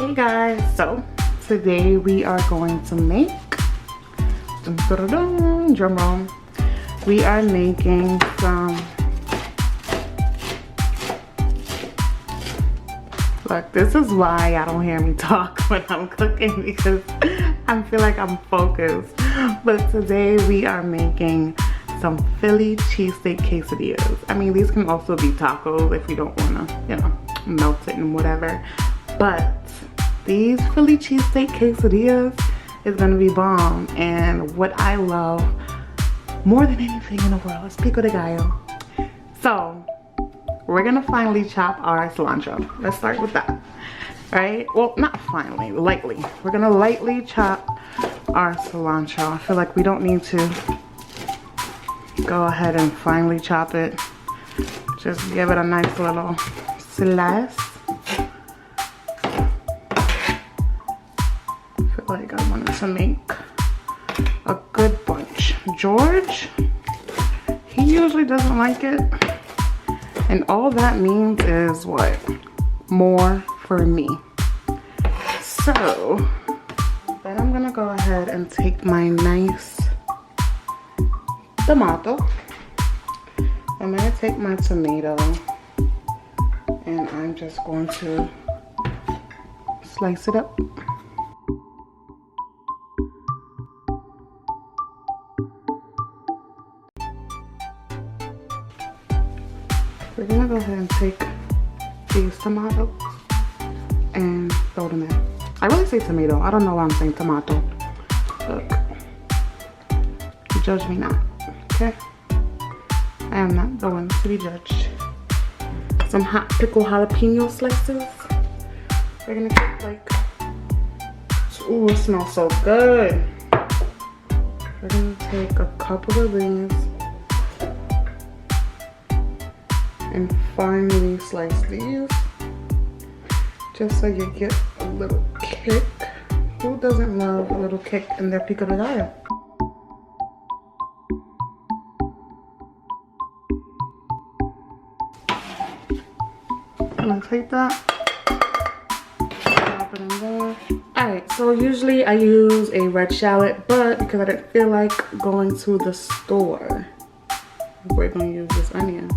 Hey guys, so today we are going to make drum roll. We are making some, look, this is why y'all don't hear me talk when I'm cooking, because I feel like I'm focused. But today we are making some Philly cheesesteak quesadillas. I mean, these can also be tacos if you don't want to, you know, melt it and whatever. But these Philly cheesesteak quesadillas is gonna be bomb. And what I love more than anything in the world is pico de gallo. So we're gonna finally chop our cilantro. Let's start with that, right? Well, not finally, lightly. We're gonna lightly chop our cilantro. I feel like we don't need to go ahead and finely chop it. Just give it a nice little slice. I feel like I wanted to make a good bunch. George, he usually doesn't like it. And all that means is what? More for me. So, then I'm gonna go ahead and take my nice tomato. I'm gonna take my tomato and I'm just going to slice it up. We're gonna go ahead and take these tomatoes and throw them in. I really say tomato. I don't know why I'm saying tomato. Look, judge me not, okay? I am not going to be judged. Some hot pickle jalapeno slices. We're gonna get like, ooh, it smells so good. We're gonna take a couple of these and finely slice these, just so you get a little kick. Who doesn't love a little kick in their pico de gallo? I'm gonna take that, drop it in there. Alright, so usually I use a red shallot, but because I didn't feel like going to the store, we're gonna use this onion.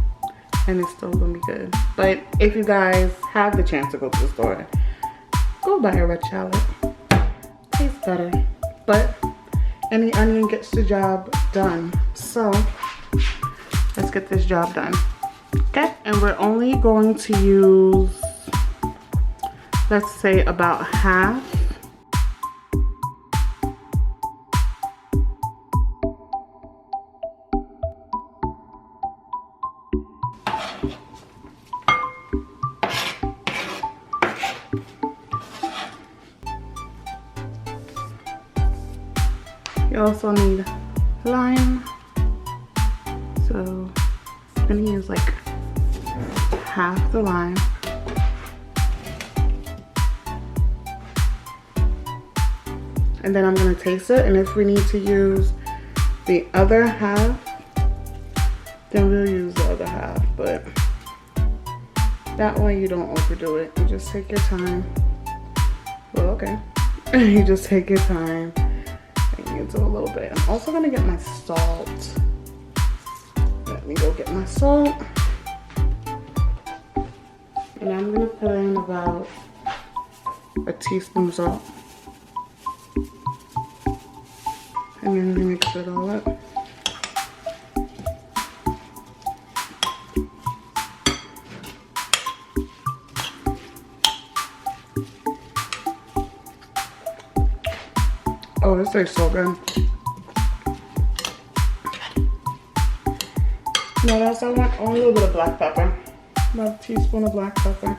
And it's still gonna be good. But if you guys have the chance to go to the store, go buy a red shallot. Tastes better. But any onion gets the job done. So let's get this job done. Okay, and we're only going to use, let's say, about half. You also need lime, so I'm gonna use like half the lime. And then I'm gonna taste it, and if we need to use the other half, then we'll use the other half, but that way you don't overdo it. You just take your time. Well, okay. You just take your time. Do a little bit. I'm also gonna get my salt. Let me go get my salt. And I'm gonna put in about a teaspoon of salt. And then we mix it all up. Oh, this tastes so good. Now that's, I want a little bit of black pepper. About a teaspoon of black pepper.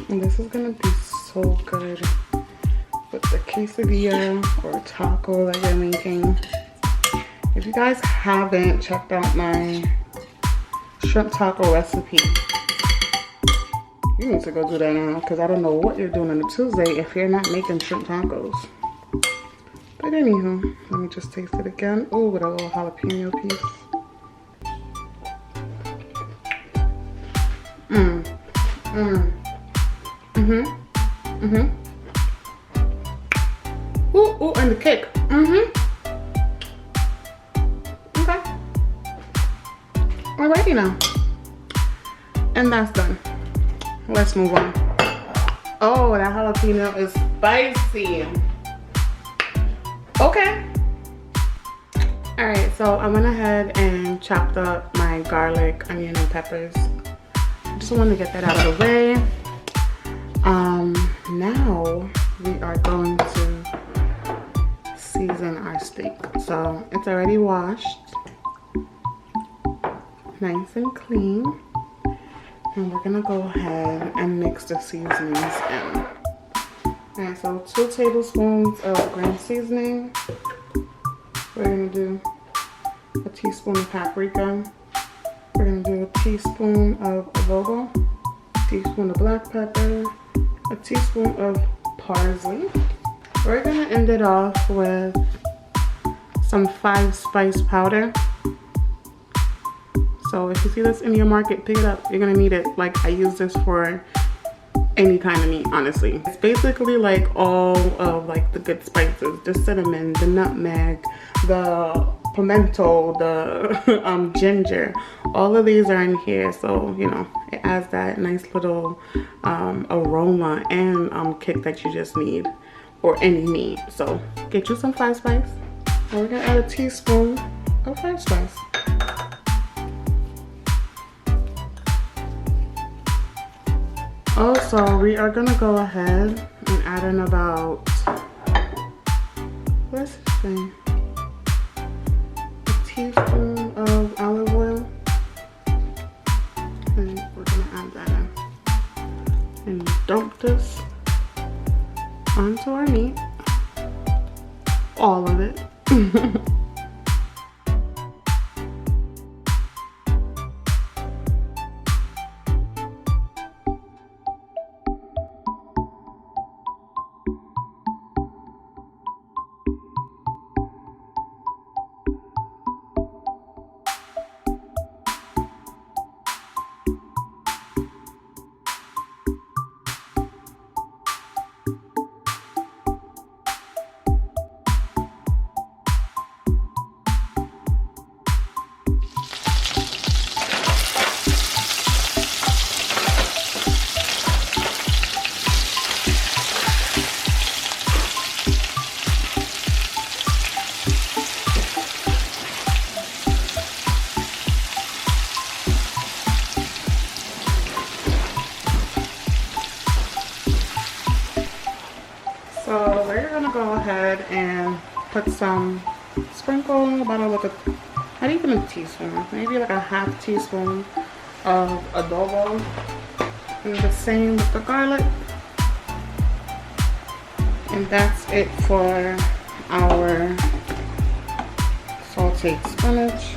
And this is gonna be so good with the quesadilla or taco that you're making. If you guys haven't checked out my shrimp taco recipe, you need to go do that now, because I don't know what you're doing on a Tuesday if you're not making shrimp tacos. But anywho, let me just taste it again. Oh, with a little jalapeno piece. Ooh, and the kick. Okay. Alrighty now. And that's done. Let's move on. Oh, that jalapeno is spicy. Okay. Alright, so I went ahead and chopped up my garlic, onion, and peppers. Just wanted to get that out of the way. Now we are going to season our steak. So it's already washed, nice and clean. And we're gonna go ahead and mix the seasonings in. Alright, so 2 tablespoons of green seasoning. We're gonna do a teaspoon of paprika. We're gonna do a teaspoon of adobo, a teaspoon of black pepper, a teaspoon of parsley. We're gonna end it off with some 5 spice powder. So if you see this in your market, pick it up. You're gonna need it. Like, I use this for any kind of meat, honestly. It's basically like all of like the good spices, the cinnamon, the nutmeg, the pimento, the ginger. All of these are in here, so you know it adds that nice little aroma and kick that you just need, or any meat. So get you some 5 spice. And we're gonna add a teaspoon of 5 spice. Also, we are gonna go ahead and add in about, what's this thing? A teaspoon of olive oil. And we're gonna add that in. And dump this onto our meat. All of it. So we're gonna go ahead and put some, sprinkle about like not even a teaspoon, maybe like a half teaspoon of adobo. And the same with the garlic. And that's it for our sauteed spinach.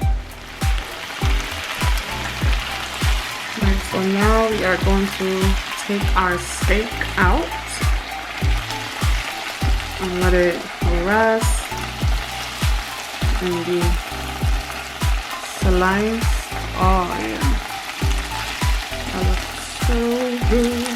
And so now we are going to take our steak out and let it rest and be sliced. Oh yeah, that looks so good.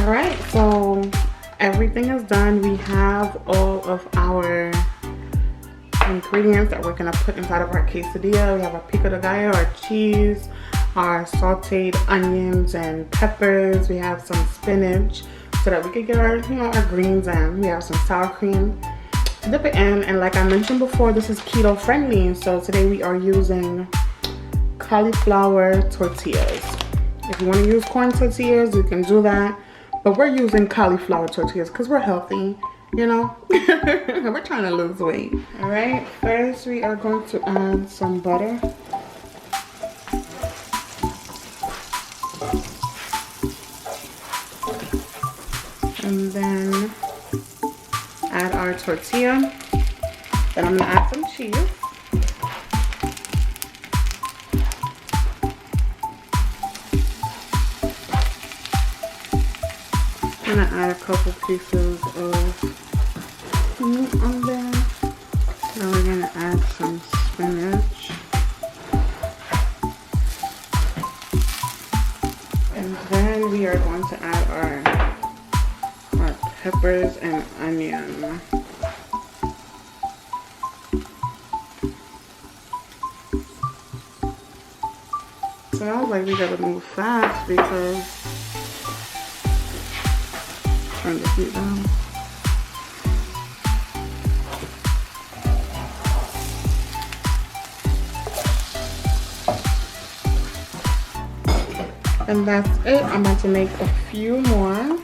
All right, so everything is done. We have all of our ingredients that we're gonna put inside of our quesadilla. We have our pico de gallo, our cheese, our sauteed onions and peppers. We have some spinach so that we could get our, our greens in. We have some sour cream to dip it in. And like I mentioned before, this is keto friendly. So today we are using cauliflower tortillas. If you want to use corn tortillas, you can do that. But we're using cauliflower tortillas because we're healthy, you know. We're trying to lose weight. All right, first we are going to add some butter. And then add our tortilla. Then I'm gonna add some cheese. I'm gonna add a couple pieces of meat on there. Then we're gonna add some spinach. And then we are going to add our peppers and onion. Sounds like we gotta move fast because turn the heat down. And that's it. I'm about to make a few more.